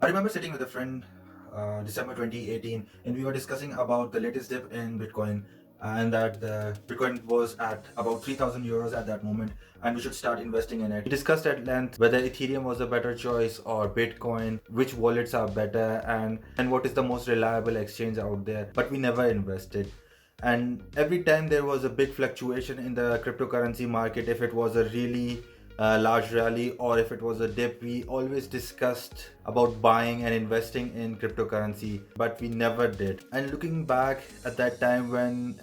I remember sitting with a friend December 2018, and we were discussing about the latest dip in Bitcoin, and that the Bitcoin was at about 3,000 euros at that moment, and we should start investing in it. We discussed at length whether Ethereum was a better choice or Bitcoin, which wallets are better, and what is the most reliable exchange out there, but we never invested. And every time there was a big fluctuation in the cryptocurrency market, if it was a really large rally or if it was a dip, we always discussed about buying and investing in cryptocurrency, but we never did. And looking back at that time when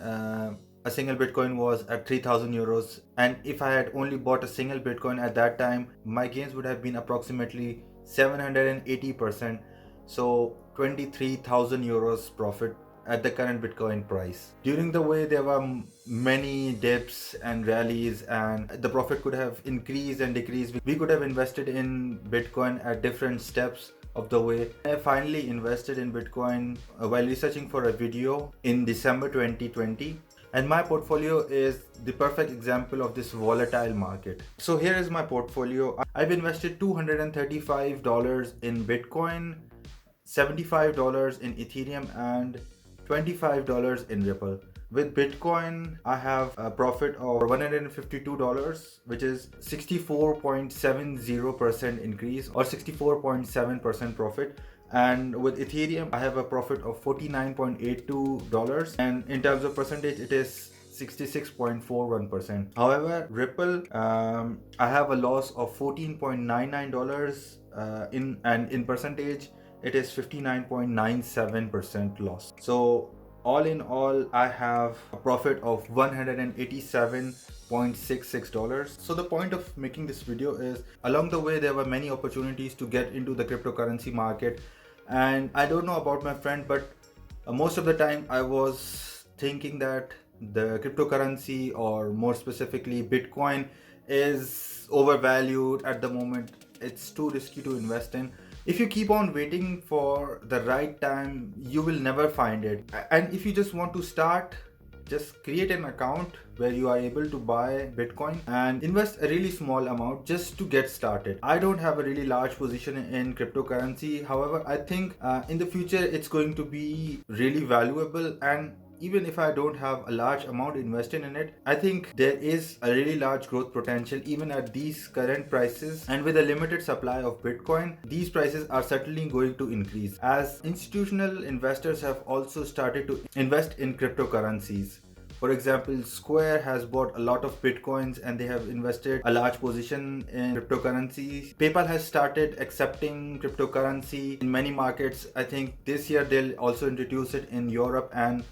a single Bitcoin was at 3,000 euros, and if I had only bought a single Bitcoin at that time, my gains would have been approximately 780%. So 23,000 euros profit at the current Bitcoin price. During the way, there were many dips and rallies, and the profit could have increased and decreased. We could have invested in Bitcoin at different steps of the way. I finally invested in Bitcoin while researching for a video in December 2020. And my portfolio is the perfect example of this volatile market. So here is my portfolio. I've invested $235 in Bitcoin, $75 in Ethereum, and $25 in Ripple. With Bitcoin, I have a profit of $152, which is 64.70% increase or 64.7% profit. And with Ethereum, I have a profit of $49.82, and in terms of percentage, it is 66.41%. However, Ripple, I have a loss of $14.99 in percentage, it is 59.97% loss. So all in all, I have a profit of $187.66. So the point of making this video is, along the way there were many opportunities to get into the cryptocurrency market, and I don't know about my friend, but most of the time I was thinking that the cryptocurrency, or more specifically Bitcoin, is overvalued at the moment. It's too risky to invest in. If you keep on waiting for the right time, you will never find it. And if you just want to start, just create an account where you are able to buy Bitcoin and invest a really small amount just to get started. I don't have a really large position in cryptocurrency. However, I think in the future it's going to be really valuable, and even if I don't have a large amount invested in it, I think there is a really large growth potential even at these current prices. And with a limited supply of Bitcoin, these prices are certainly going to increase, as institutional investors have also started to invest in cryptocurrencies. For example, Square has bought a lot of Bitcoins and they have invested a large position in cryptocurrencies. PayPal has started accepting cryptocurrency in many markets. I think this year they'll also introduce it in Europe and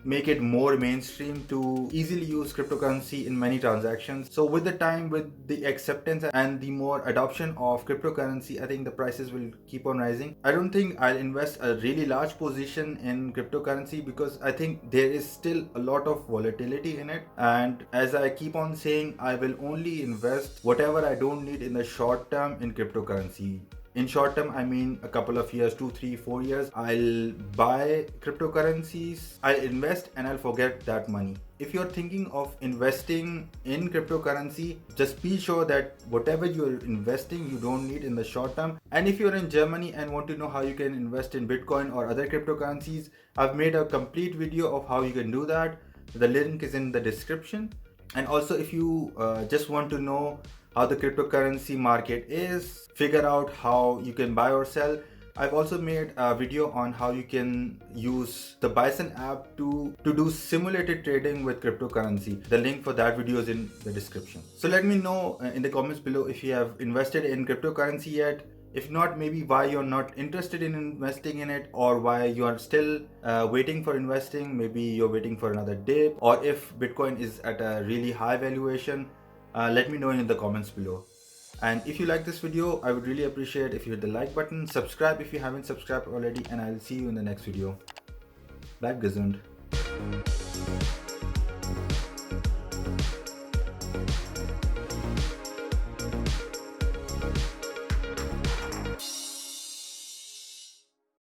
make it more mainstream to easily use cryptocurrency in many transactions. So with the time, with the acceptance and the more adoption of cryptocurrency, I think the prices will keep on rising. I don't think I'll invest a really large position in cryptocurrency because I think there is still a lot of volatility in it, and as I keep on saying, I will only invest whatever I don't need in the short term in cryptocurrency. In short term, I mean a couple of years, 2, 3, 4 years. I'll buy cryptocurrencies, I'll invest, and I'll forget that money. If you're thinking of investing in cryptocurrency, just be sure that whatever you're investing, you don't need in the short term. And if you're in Germany and want to know how you can invest in Bitcoin or other cryptocurrencies, I've made a complete video of how you can do that. The link is in the description. And also, if you just want to know how the cryptocurrency market is, figure out how you can buy or sell, I've also made a video on how you can use the Bison app to do simulated trading with cryptocurrency. The link for that video is in the description. So let me know in the comments below if you have invested in cryptocurrency yet. If not, maybe why you're not interested in investing in it, or why you are still waiting for investing. Maybe you're waiting for another dip, or if Bitcoin is at a really high valuation. Let me know in the comments below. And if you like this video, I would really appreciate if you hit the like button, subscribe if you haven't subscribed already, and I'll see you in the next video. Bye, gesund.